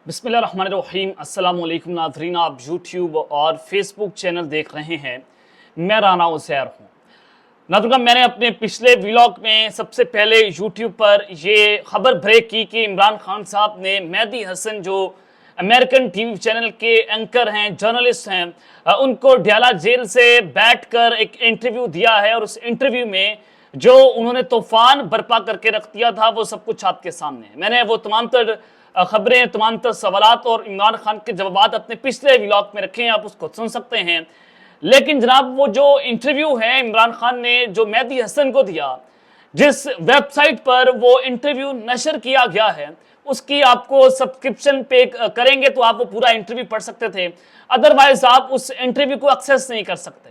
बिस्मिल्लाहिर्रहमानिर्रहीम। अस्सलाम वालेकुम नाज़रीन, आप यूट्यूब और फेसबुक चैनल देख रहे हैं। मैं राना उसैर हूँ। नाज़रीन, मैंने अपने पिछले व्लॉग में सबसे पहले यूट्यूब पर ये खबर ब्रेक की कि इमरान खान साहब ने मेहदी हसन जो अमेरिकन टीवी चैनल के एंकर हैं, जर्नलिस्ट हैं, उनको डयाला जेल से बैठकर एक इंटरव्यू दिया है और उस इंटरव्यू में जो उन्होंने तूफान बर्पा करके रख दिया था वो सब कुछ आपके सामने है। मैंने वो तमाम तर खबरें, तमाम तर सवालात और इमरान खान के जवाब अपने पिछले व्लॉग में रखे हैं, आप उसको सुन सकते हैं। लेकिन जनाब, वो जो इंटरव्यू है इमरान खान ने जो मेहदी हसन को दिया, जिस वेबसाइट पर वो इंटरव्यू नशर किया गया है, उसकी आपको सब्सक्रिप्शन पे करेंगे तो आप वो पूरा इंटरव्यू पढ़ सकते थे, अदरवाइज आप उस इंटरव्यू को एक्सेस नहीं कर सकते।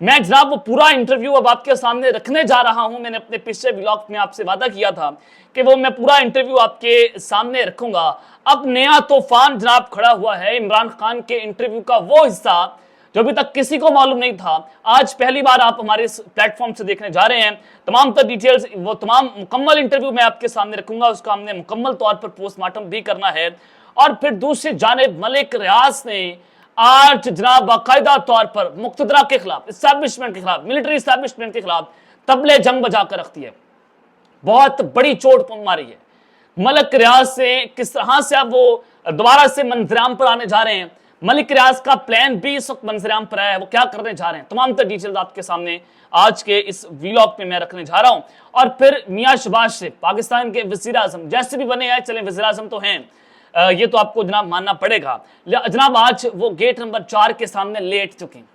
मैं जनाब वो पूरा इंटरव्यू अब आपके सामने रखने जा रहा हूं। मैंने अपने पिछले व्लॉग में आपसे वादा किया था कि वो मैं पूरा इंटरव्यू आपके सामने रखूंगा। अब नया तूफान जनाब खड़ा हुआ है। इमरान खान के इंटरव्यू का वो हिस्सा जो अभी तक किसी को मालूम नहीं था, आज पहली बार आप हमारे इस प्लेटफॉर्म से देखने जा रहे हैं। तमाम तर डिटेल्स, वो तमाम मुकम्मल इंटरव्यू मैं आपके सामने रखूंगा। उसका हमने मुकम्मल तौर पर पोस्टमार्टम भी करना है। और फिर दूसरी जानिब मलिक रियाज ने आज जनाब बाकायदा तौर पर मुक्तदरा के खिलाफ, इस्टेब्लिशमेंट के खिलाफ, मिलिट्री इस्टेब्लिशमेंट के खिलाफ तबले जंग बजा कर रखती है। बहुत बड़ी चोट मारी है। मलिक रियाज से किस तरह से अब वो दोबारा से मंजराम पर आने जा रहे हैं, मलिक रियाज का प्लान भी इस वक्त मंजराम पर आया है, वो क्या करने जा रहे हैं, तमाम तर डिटेल्स आपके सामने आज के इस व्लॉग में मैं रखने जा रहा हूं। और फिर मियां शहबाज शरीफ पाकिस्तान के वजीर आजम जैसे भी बने हैं, चले वजीर आजम तो हैं, ये तो आपको जनाब मानना पड़ेगा। जनाब आज वो गेट नंबर 4 के सामने लेट चुके हैं,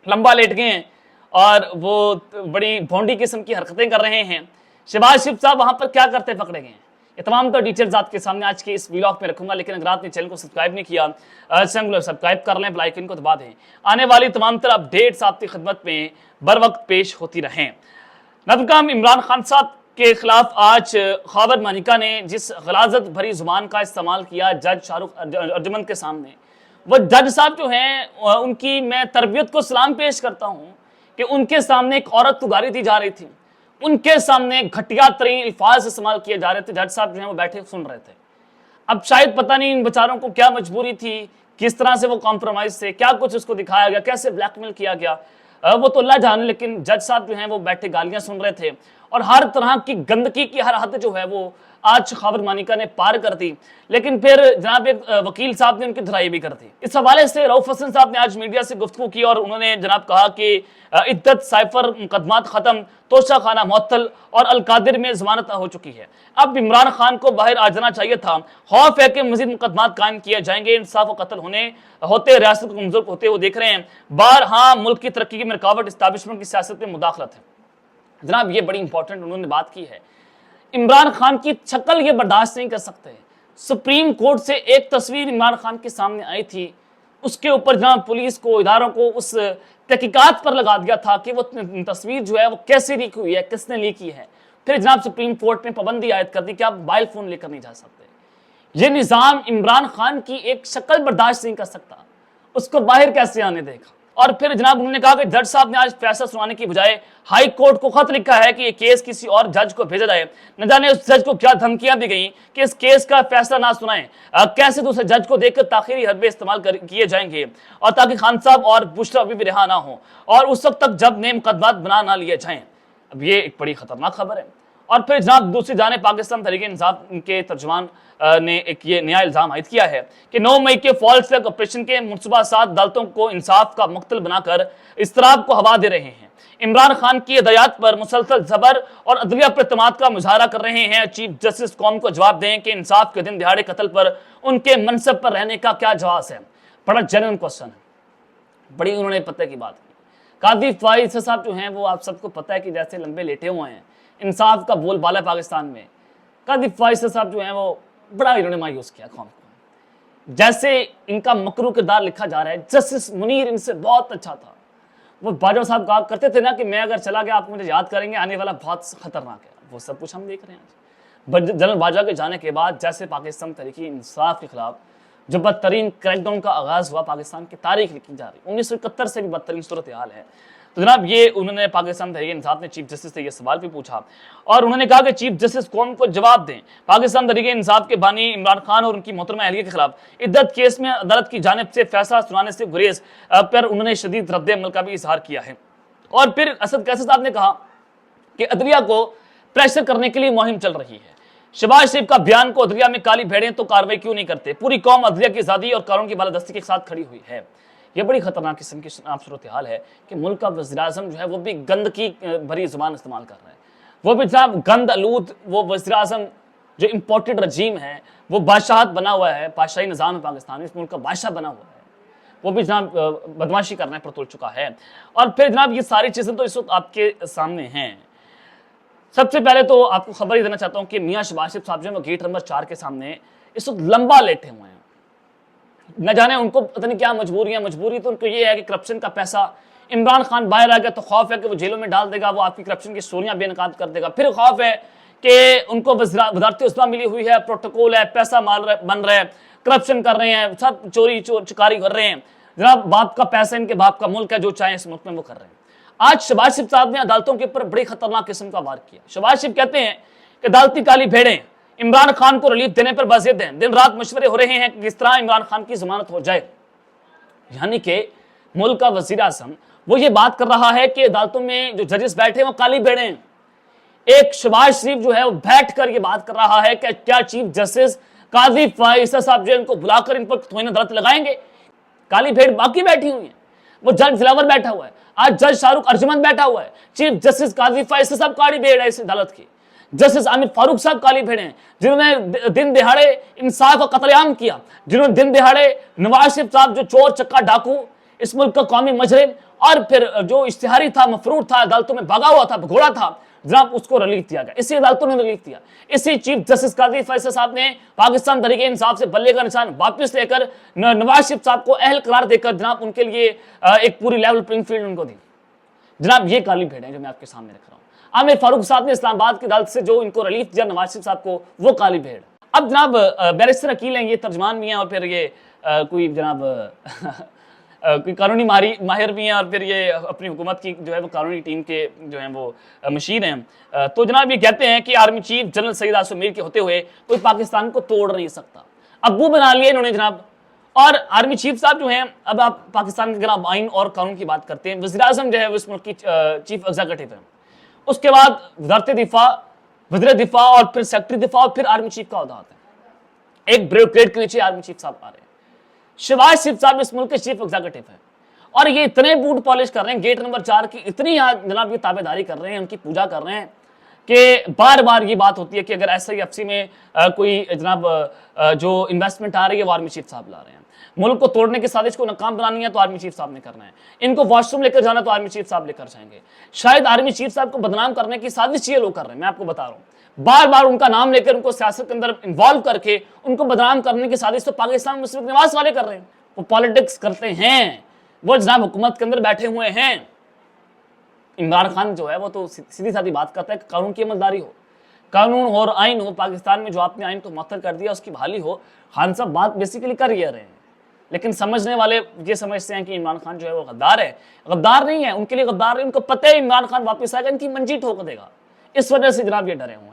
लंबा लेट गए हैं और वो बड़ी भोंडी किस्म की हरकतें कर रहे हैं। शहबाज शरीफ साहब वहां पर क्या करते पकड़े गए हैं, ये तमाम तो डिटेल्स आपके सामने आज के इस व्लॉग में रखूंगा। लेकिन अगर आपने चैनल को सब्सक्राइब नहीं किया, चैनल को सब्सक्राइब कर लें, बेल आइकन को दबा दें। आने वाली तमाम तरह अपडेट्स आपकी खिदमत में बर वक्त पेश होती रहें। नाज़रीन, इमरान खान साहब के खिलाफ आज खैबर मानिका ने जिस गलाजत भरी जुबान का इस्तेमाल किया जज शाहरुख अर्जुमंद के सामने, वो जज साहब जो हैं उनकी मैं तरबियत को सलाम पेश करता हूं कि उनके सामने एक औरत तुगारी दी जा रही थी, उनके सामने घटिया तरीन अल्फाज इस्तेमाल किए जा रहे थे, जज साहब जो हैं वो बैठे सुन रहे थे। अब शायद पता नहीं इन बेचारों को क्या मजबूरी थी, किस तरह से वो कॉम्प्रोमाइज थे, क्या कुछ उसको दिखाया गया, कैसे ब्लैकमेल किया गया, वो तो अल्लाह जाने। लेकिन जज साहब जो हैं वो बैठे गालियां सुन रहे थे और हर तरह की गंदगी की हर हद जो है वो आज खैबर मानिका ने पार कर दी। लेकिन फिर जनाब एक वकील साहब ने उनकी धुलाई भी कर दी। इस हवाले से रऊफ हसन साहब ने आज मीडिया से गुफ्तगू की और उन्होंने जनाब कहा कि इद्दत साइफर मुकदमात खत्म, तोशा खाना मुअत्तल और अलकादिर में जमानत हो चुकी है। अब इमरान खान को बाहर आ जाना चाहिए था। खौफ है कि मजीद मुकदमात कायम किए जाएंगे। इंसाफ और कत्ल होते रियासत को कमजोर होते हुए देख रहे हैं। बार हाँ, मुल्क की तरक्की में रुकावट इस्टेब्लिशमेंट की सियासत में मुदाखलत है। जनाब ये बड़ी इंपॉर्टेंट उन्होंने बात की है। इमरान खान की शक्ल ये बर्दाश्त नहीं कर सकते। सुप्रीम कोर्ट से एक तस्वीर इमरान खान के सामने आई थी, उसके ऊपर जनाब पुलिस को, इदारों को उस तहकीकात पर लगा दिया था कि वो तस्वीर जो है वो कैसे लीक हुई है, किसने लीक की है। फिर जनाब सुप्रीम कोर्ट ने पाबंदी आयद कर दी कि आप मोबाइल फोन लेकर नहीं जा सकते। ये निज़ाम इमरान खान की एक शक्ल बर्दाश्त नहीं कर सकता, उसको बाहर कैसे आने देगा। और फिर जनाब उन्होंने कहा कि जज साहब ने आज फैसला सुनाने की बजाय हाई कोर्ट को खत लिखा है कि ये केस किसी और जज को भेजा जाए। न जाने उस जज को क्या धमकियां दी गई कि इस केस का फैसला ना सुनाएं, कैसे दूसरे जज को देखकर ताखिरी हरबे इस्तेमाल किए जाएंगे और ताकि खान साहब और बुशरा अभी भी रिहा ना हो और उस वक्त तक जब नए मुकदमात बना ना लिए जाएं। अब ये एक बड़ी खतरनाक खबर है। और फिर जनाब दूसरी जाने पाकिस्तान तहरीक इंसाफ के तर्जुमान ने एक ये नया इल्जाम आयद किया है कि 9 मई के फॉल्स फ्लैग ऑपरेशन के मुनसूबा साथ अदालतों को इंसाफ का मक्तल बनाकर इस्तराब को हवा दे रहे हैं। इमरान खान की हिदायत पर मुसलसल जबर और अदलिया पर एतमाद का मुजाहरा कर रहे हैं। चीफ जस्टिस कौम को जवाब दें कि इंसाफ के दिन दिहाड़े कत्ल पर उनके मनसब पर रहने का क्या जवाब है। बड़ा जेन्युइन क्वेश्चन है, बड़ी उन्होंने पते की बात की। कादी फाइज साहब जो हैं वो आप सबको पता है कि जैसे लंबे लेटे हुए हैं, इंसाफ का बोलबाला पाकिस्तान में। कादी फाइज साहब जो हैं वो बड़ा इन्होंने मायूस किया कौम को। जैसे इनका मकरू किरदार लिखा जा रहा है। जस्टिस मुनीर इनसे बहुत अच्छा था। वो बाजवा साहब कहा करते थे ना कि मैं अगर चला गया आप मुझे याद करेंगे, आने वाला बहुत खतरनाक है। वो सब कुछ हम देख रहे हैं आज। जनरल बाजवा के जाने के बाद जैसे पाकिस्तान तहरीक इंसाफ के खिलाफ जो बदतरीन क्रैकडाउन का आगाज हुआ पाकिस्तान की तारीख लिखी जा रही, 1971 से भी बदतरीन सूरत हाल है। तो जनाब ये उन्होंने पाकिस्तान तहरीक इंसाफ ने चीफ जस्टिस से ये सवाल भी पूछा और उन्होंने कहा कि चीफ जस्टिस कौम को जवाब दें। पाकिस्तान तहरीक इंसाफ के बानी इमरान खान और उनकी मोहतरमा अहलिया के खिलाफ इद्दत केस में अदालत की जानिब से फैसला सुनाने से गुरेज पर उन्होंने शदीद रद्द-ए-अमल का भी इजहार किया है। और फिर असद कैसर साहब ने कहा कि अदलिया को प्रेशर करने के लिए मुहिम चल रही है। शहबाज शरीफ का बयान को अदलिया में काली भेड़ें तो कार्रवाई क्यों नहीं करते, पूरी कौम अदलिया की आज़ादी और कानून की बालादस्ती के साथ खड़ी हुई है। यह बड़ी खतरनाक किस्म की सूरत हाल है कि मुल्क का वज़ीर-ए-आज़म जो है वो भी गंदगी भरी जुबान इस्तेमाल कर रहा है। वो भी जनाब गंद आलूद वो वज़ीर-ए-आज़म जो इम्पोर्टेड रजीम है, वो बादशाहत बना हुआ है, बादशाही निज़ाम है पाकिस्तान इस मुल्क का बादशाह बना हुआ है, वो भी जनाब बदमाशी करने पर तुल चुका है। और फिर जनाब ये सारी चीज़ें तो इस वक्त आपके सामने हैं। सबसे पहले तो आपको खबर ही देना चाहता हूँ कि मियाँ शहबाज शरीफ साहब जो है वो गेट नंबर 4 के सामने इस वक्त लंबा लेटे हुए हैं। न जाने उनको पता नहीं क्या मजबूरी तो उनको ये है कि करप्शन का पैसा इमरान खान बाहर आ गया तो खौफ है कि वो जेलों में डाल देगा, वो आपकी करप्शन की स्टोरियां बेनकाब कर देगा। फिर खौफ है कि उनको वजारती उस्मा मिली हुई है, प्रोटोकॉल है, पैसा बन रहा है, करप्शन कर रहे हैं, सब चकारी कर रहे हैं। जनाब बाप का पैसा, इनके बाप का मुल्क है, जो चाहे इस मुल्क में वो कर रहे हैं। आज शहबाज शरीफ साहब ने अदालतों के ऊपर बड़ी खतरनाक किस्म का वार किया। शहबाज शरीफ कहते हैं कि अदालती काली भेड़ें इमरान खान को रिलीफ देने पर बाजिद हैं, दिन रात मशवरे हो रहे हैं कि किस तरह इमरान खान की जमानत हो जाए। यानी कि मुल्क का वज़ीर-ए-आज़म वो ये बात कर रहा है कि अदालतों में जो जजेस बैठे हैं वो काली भेड़ें हैं। एक शहबाज शरीफ जो है वो बैठ कर ये बात कर रहा है कि क्या चीफ जस्टिस काजी फैसल साहब जो इनको बुलाकर इन पर तौहीन अदालत लगाएंगे। काली भेड़ बाकी बैठी हुई है, वो जज दिलावर बैठा हुआ है, आज जज शाहरुख अर्जुमंद बैठा हुआ है, चीफ जस्टिस काजी फैसल साहब काली भेड़ है इस अदालत की, जस्टिस आमिर फारूक साहब काली भेड़ हैं जिन्होंने दिन दिहाड़े इंसाफ का कत्लेआम किया, जिन्होंने दिन दिहाड़े नवाज शरीफ साहब जो चोर चक्का डाकू इस मुल्क का कौमी मुजरिम और फिर जो इश्तिहारी था, मफरूर था, अदालतों में भागा हुआ था, भगोड़ा था, जनाब उसको रिलीफ दिया गया। इसी अदालतों ने रिलीफ दिया। इसी चीफ जस्टिस काजी फैसल साहब ने पाकिस्तान तहरीक इंसाफ से बल्ले का निशान वापस लेकर नवाज शरीफ साहब को अहल करार देकर जनाब उनके लिए एक पूरी लेवल प्लेइंग फील्ड उनको दी। जनाब ये काली भेड़ है जो मैं आपके सामने रख रहा हूँ। आमिर फारूक साहब ने इस्लामाबाद की अदालत से जो इनको रिलीफ दिया नवाज शरीफ साहब को, वो काली भेड़। अब जनाब बैरिस्टर अकील हैं, ये तर्जमान भी हैं और फिर ये कोई जनाब कोई कानूनी माहिर भी हैं और फिर ये अपनी हुकूमत की जो है वो कानूनी टीम के जो हैं वो मशीर हैं। तो जनाब ये कहते हैं कि army chief general Syed Asim Mir के होते हुए कोई पाकिस्तान को तोड़ नहीं सकता। अब वो बना लिया इन्होंने जनाब। और आर्मी चीफ साहब जो हैं, अब आप पाकिस्तान के जनाब आइन और कानून की बात करते हैं, वज़ीर-ए-आज़म जो है वो इस मुल्क की चीफ एग्जीक्यूटिव है, उसके बाद वज़ारत दिफा, वज़ीर दिफा और फिर सेक्रेटरी दिफा और फिर आर्मी चीफ का ओहदा आता है। एक ब्रेड के नीचे आर्मी चीफ साहब आ रहे हैं। शहबाज शरीफ साहब इस मुल्क के चीफ एग्जीक्यूटिव है और ये इतने बूट पॉलिश कर रहे हैं, गेट नंबर 4 की इतनी जनाब ये ताबेदारी कर रहे हैं, उनकी पूजा कर रहे हैं कि बार बार ये बात होती है कि अगर SIFC में कोई जनाब जो इन्वेस्टमेंट आ रही है वो आर्मी चीफ साहब ला रहे हैं। मुल्क को तोड़ने की साजिश को नाकाम बनानी है तो आर्मी चीफ साहब ने करना है। इनको वॉशरूम लेकर जाना तो आर्मी चीफ साहब लेकर जाएंगे। शायद आर्मी चीफ साहब को बदनाम करने की साजिश ये लोग कर रहे हैं। मैं आपको बता रहा हूँ, बार बार उनका नाम लेकर उनको सियासत के अंदर इन्वॉल्व करके उनको बदनाम करने की साजिश तो पाकिस्तान मुस्लिम निवास वाले कर रहे हैं। वो पॉलिटिक्स करते हैं, वो जनाब हुकूमत के अंदर बैठे हुए हैं। इमरान खान जो है वो तो सीधी साधी बात करता है कि कानून की अमलदारी हो, कानून और आइन हो। पाकिस्तान में जो आपने आइन को मुअत्तल कर दिया उसकी बहाली हो। खान साहब बात बेसिकली कर ये रहे हैं, लेकिन समझने वाले ये समझते हैं कि इमरान खान जो है वो गद्दार है। गद्दार नहीं है, उनके लिए गद्दार है, उनको पता है इमरान खान वापस आएगा, इनकी मंजी ठोक देगा। इस वजह से जनाब ये डरे हुए हैं।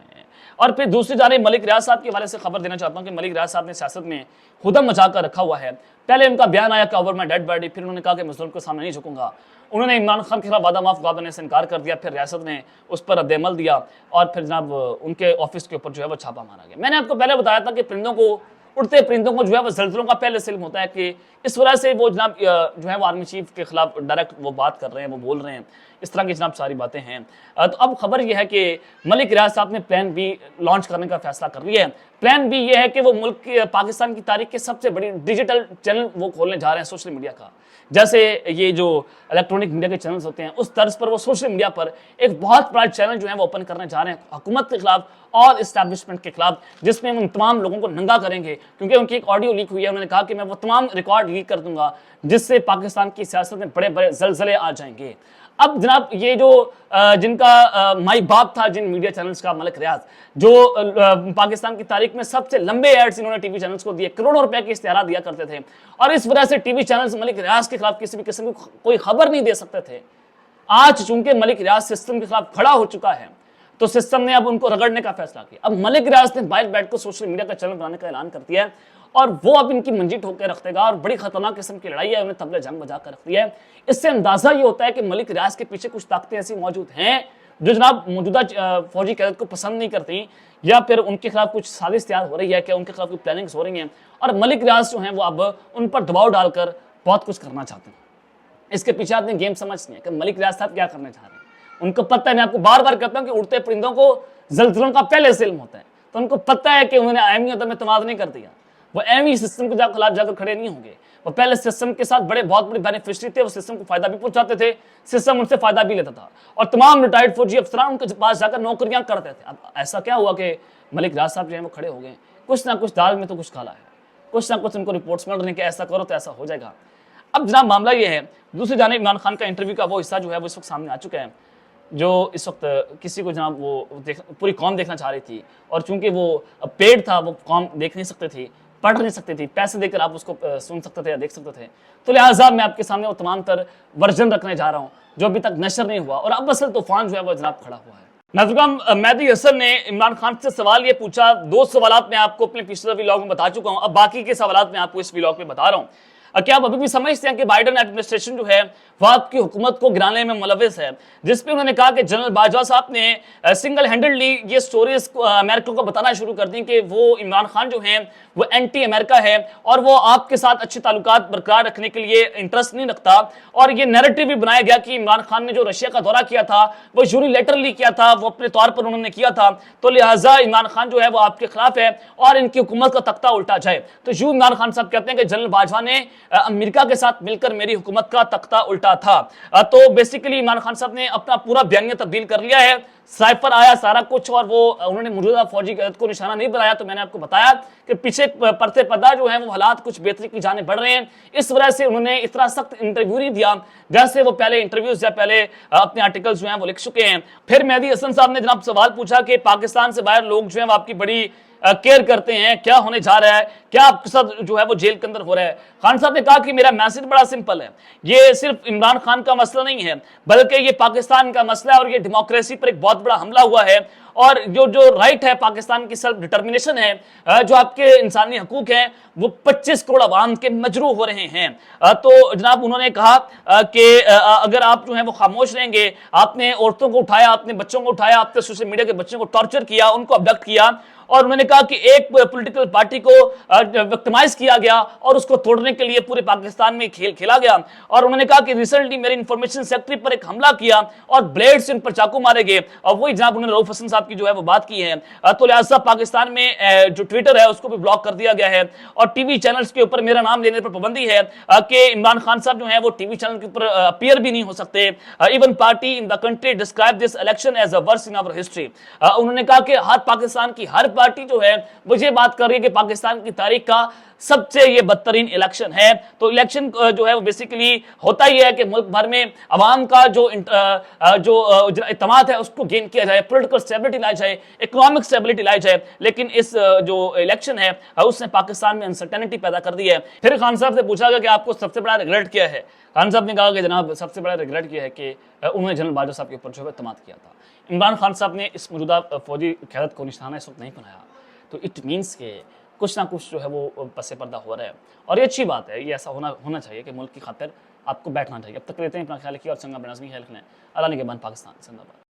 और फिर दूसरी जानिब मलिक रियाज साहब के हवाले से खबर देना चाहता हूँ कि मलिक रियाज साहब ने सियासत में खुदम मचा कर रखा हुआ है। पहले उनका बयान आया कि ओवर माय डेड बॉडी, फिर उन्होंने कहा कि मैं जुल्म के सामने नहीं झुकूंगा। उन्होंने इमरान खान के खिलाफ वादा माफ गवा बनने से इनकार कर दिया, फिर रियासत ने उस पर रद्द-ए-अमल दिया और फिर जनाब उनके ऑफिस के ऊपर जो है वो छापा मारा गया। मैंने आपको पहले बताया था कि परिंदों को, उड़ते परिंदों को जो है वो ज़ल्ज़लों का पहले से इल्म होता है कि इस वजह से वो जनाब जो है वो आर्मी चीफ के खिलाफ डायरेक्ट वो बात कर रहे हैं, वो बोल रहे हैं, इस तरह की जनाब सारी बातें हैं। तो अब खबर ये है कि मलिक रियाज साहब ने प्लान बी लॉन्च करने का फैसला कर लिया है। प्लान बी ये है कि वो मुल्क के पाकिस्तान की तारीख के सबसे बड़ी डिजिटल चैनल वो खोलने जा रहे हैं सोशल मीडिया का। जैसे ये जो इलेक्ट्रॉनिक मीडिया के चैनल्स होते हैं उस तर्ज पर वो सोशल मीडिया पर एक बहुत बड़ा चैनल जो है वो ओपन करने जा रहे हैं हुकूमत के खिलाफ और इस्टेब्लिशमेंट के खिलाफ, जिसमें उन तमाम लोगों को नंगा करेंगे। क्योंकि उनकी एक ऑडियो लीक हुई है, उन्होंने कहा कि मैं वो तमाम रिकॉर्ड लीक कर दूंगा जिससे पाकिस्तान की सियासत में बड़े बड़े ज़लज़ले आ जाएंगे। अब जनाब ये जो जिनका माई बाप था जिन मीडिया चैनल्स का, मलिक रियाज, जो पाकिस्तान की तारीख में सबसे लंबे एड्स इन्होंने टीवी चैनल्स को दिए, करोड़ों रुपए के इश्तिहार दिया करते थे और इस वजह से टीवी चैनल्स मलिक रियाज के खिलाफ किसी भी किस्म की कोई खबर नहीं दे सकते थे। आज चूंकि मलिक रियाज सिस्टम के खिलाफ खड़ा हो चुका है तो सिस्टम ने अब उनको रगड़ने का फैसला किया। अब मलिक रियाज ने बाहर बैठ कर सोशल मीडिया का चैनल बनाने का ऐलान कर दिया है और वो अब इनकी मंजी ठोक के रख देगा और बड़ी खतरनाक किस्म की लड़ाई है, उन्हें तबले जंग बजा कर रख दिया है। इससे अंदाजा ये होता है कि मलिक रियाज के पीछे कुछ ताकतें ऐसी मौजूद हैं जो जनाब मौजूदा फौजी क़यादत को पसंद नहीं करती, या फिर उनके खिलाफ कुछ साजिश तैयार हो रही है, क्या उनके खिलाफ कोई प्लानिंग्स हो रही हैं और मलिक रियाज जो हैं वो अब उन पर दबाव डालकर बहुत कुछ करना चाहते हैं। इसके पीछे आपने गेम समझनी है कि मलिक रियाज साहब क्या करने चाह रहे हैं। उनको पता है, मैं आपको बार बार कहता हूं कि उड़ते परिंदों को जलजलों का पहले से इल्म होता है, तो उनको पता है कि उन्होंने आईएमई में तमाद नहीं कर दिया, वो आईएमई सिस्टम के खिलाफ जाकर खड़े नहीं होंगे। वो पहले सिस्टम के साथ बहुत बड़े बेनिफिशियरी थे, वो सिस्टम को फायदा भी पहुंचाते थे, सिस्टम उनसे फायदा भी लेता था और तमाम रिटायर्ड फौजी अफसरान उनके पास जाकर नौकरियां करते थे। अब ऐसा क्या हुआ कि मलिक रियाज साहब जो है वो खड़े हो गए, कुछ ना कुछ दाल में तो कुछ काला है, कुछ ना कुछ उनको रिपोर्ट्स मिल रही है कि ऐसा करो तो ऐसा हो जाएगा। अब जनाब मामला ये है, दूसरी जाने इमरान खान का इंटरव्यू का वो हिस्सा जो है वो इस वक्त सामने आ चुका है, जो इस वक्त किसी को जनाब वो पूरी कौम देखना चाह रही थी और चूंकि वो पेड था, वो कौम देख नहीं सकते थे, पढ़ नहीं सकते थे, पैसे देकर आप उसको सुन सकते थे या देख सकते थे, तो लिहाजा मैं आपके सामने वो तमाम तर वर्जन रखने जा रहा हूँ जो अभी तक नशर नहीं हुआ और अब असल तूफान जो है वो जनाब खड़ा हुआ है। नाज़रीन, मेहदी हसन ने इमरान खान से सवाल ये पूछा, 2 सवाल मैं आपको अपने पिछले व्लॉग में बता चुका हूँ, अब बाकी के सवाल मैं आपको इस व्लॉग में बता रहा हूँ। क्या आप अभी भी समझते हैं कि बाइडेन एडमिनिस्ट्रेशन जो है वह आपकी हुकूमत को गिराने में मुलविस है, जिसपे उन्होंने कहा कि जनरल बाजवा साहब ने सिंगल हैंडेडली ये स्टोरीज अमेरिका को बताना शुरू कर दी कि वो इमरान खान जो हैं वो एंटी अमेरिका है और वो आपके साथ अच्छे ताल्लुकात बरकरार रखने के लिए इंटरेस्ट नहीं रखता। और ये नैरेटिव भी बनाया गया कि इमरान खान ने जो रशिया का दौरा किया था वो यूनिलैटरली किया था, वो अपने तौर पर उन्होंने किया था, तो लिहाजा इमरान खान जो है वो आपके खिलाफ है और इनकी हुकूमत का तख्ता उल्टा जाए। तो यूं इमरान खान साहब कहते हैं कि जनरल बाजवा ने अमेरिका के साथ मिलकर मेरी हुकूमत का तख्ता उल्टा था। तो बेसिकली इमरान खान साहब ने अपना पूरा बयानिया तब्दील कर लिया है, साइफर आया सारा कुछ और वो उन्होंने मौजूदा फौजी क़यादत को निशाना नहीं बनाया। तो मैंने आपको बताया कि पीछे पर्दे पर्दा जो है वो हालात कुछ बेहतरी की जाने बढ़ रहे हैं, इस वजह से उन्होंने इतना सख्त इंटरव्यू नहीं दिया जैसे वो पहले इंटरव्यूज या पहले अपने आर्टिकल्स जो हैं वो लिख चुके हैं। फिर मेहदी हसन साहब ने जनाब सवाल पूछा कि पाकिस्तान से बाहर लोग जो है वो आपकी बड़ी केयर करते हैं, क्या होने जा रहा है, क्या आपके साथ जो है वो जेल के अंदर हो रहा है। खान साहब ने कहा कि मेरा मैसेज बड़ा सिंपल है, ये सिर्फ इमरान खान का मसला नहीं है बल्कि ये पाकिस्तान का मसला है और ये डेमोक्रेसी पर एक बहुत बड़ा हमला हुआ है और जो राइट है पाकिस्तान की सेल्फ डिटर्मिनेशन है, जो आपके इंसानी हकूक हैं वो 25 करोड़ अवाम के मजरू हो रहे हैं। तो जनाब उन्होंने कहा कि अगर आप जो है वो खामोश रहेंगे, आपने औरतों को उठाया, आपने बच्चों को उठाया, आपने सोशल मीडिया के बच्चों को टॉर्चर किया, उनको अबडक्ट किया और उन्होंने कहा कि एक पॉलिटिकल पार्टी को विक्टिमाइज किया गया और उसको तोड़ने के लिए पूरे पाकिस्तान में खेल खेला गया। और उन्होंने कहा कि रिसेंटली मेरे इंफॉर्मेशन सेक्रेटरी पर एक हमला किया और ब्लेड से उन पर चाकू मारे गए और वही जनाब उन्होंने रऊफ हसन साहब की जो है वो बात की है। तो लिहाजा पाकिस्तान में जो ट्विटर है उसको भी ब्लॉक कर दिया गया है और टीवी चैनल्स के ऊपर मेरा नाम लेने पर पाबंदी है कि इमरान खान साहब जो है वो टीवी चैनल के ऊपर अपीयर भी नहीं हो सकते। Even party in the country describe this election as a worst in our history. उन्होंने कहा कि हर पाकिस्तान की हर पार्टी जो है वो ये बात कर रही है कि पाकिस्तान की तारीख का सबसे ये बदतरीन इलेक्शन है। तो इलेक्शन जो है वो बेसिकली होता ही है कि मुल्क भर में अवाम का जो इत्मीनान है उसको गेन किया जाए, पॉलिटिकल स्टेबिलिटी लाई जाए, इकोनॉमिक स्टेबिलिटी लाई जाए, लेकिन इस जो इलेक्शन है उसने पाकिस्तान में अनसर्टेनिटी पैदा कर दी है। फिर खान साहब से पूछा गया कि आपको सबसे बड़ा रिग्रेट क्या है। खान साहब ने कहा कि जनाब सबसे बड़ा रिग्रेट यह है कि उन्होंने जनरल बाजवा साहब के ऊपर जो है इत्मीनान किया था। इमरान खान साहब ने इस मौजूदा फौजी क़यादत को निशाना इस वक्त नहीं बनाया, तो इट मीन्स के कुछ ना कुछ जो है वो पसे पर्दा हो रहा है और ये अच्छी बात है, ये ऐसा होना चाहिए कि मुल्क की खातिर आपको बैठना चाहिए। अब तक रहते हैं अपना ख्याल रखिए और संगा बेनज़मी ख्याल रखें। अल्लाह ने के बाद पाकिस्तान जिंदाबाद।